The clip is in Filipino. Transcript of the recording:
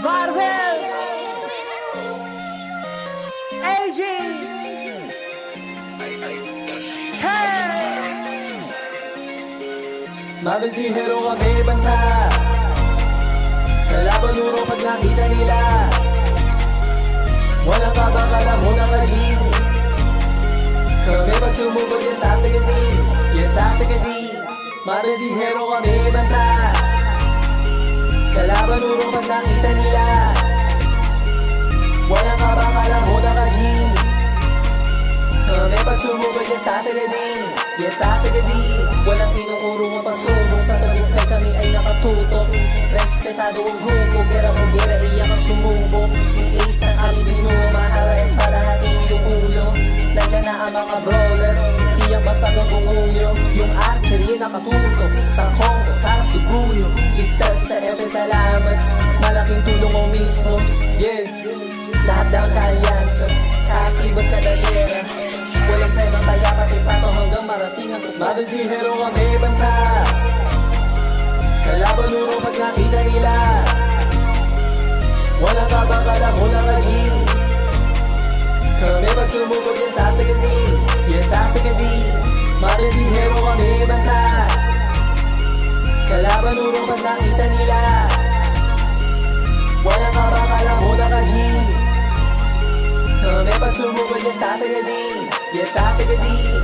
Marvels, AG, hey! Marvels di hero kami banta, kalaban uro pag nakita nila. Walang kabakalang unang raging, kami pag sumugod yan sasagadin, yan sasagadin. Marvels di hero kami banta, kalaban uro pag nakita nila. Walang kabakalang unang raging, kami pag sumugod yan sasagadin, yan sasagadin. Walang inuurong ang pagsubok, sa tagumpay kami ay nakatutok. Respetado ang grupo, gera iyak ang sumubok. Si Ace ang aming binuo, mahara espada hatiin yung ulo. Nandiyan na ang mga brawler, tiyak basag ang bungulyo. Yung archery nakatutok sa combo, parang tugunyo. Ligtas sa F, salamat, malaking tulong mo mismo. Yeah, lahat daw kaalyansa, kakibag kadadera. Walang pwedeng taya pati pato hanggang marating ang tukma. Marvels di hero kami banta, kalaban uro pag nakita nila. Walang kabakalang unang raging, kami pag sumugod yan sasagadin, yan sasagadin. Marvels di hero kami banta, kalaban uro pag nakita nila. Walang kabakalang unang raging, kami pag sumugod yan sasagadin, yan sasagadin.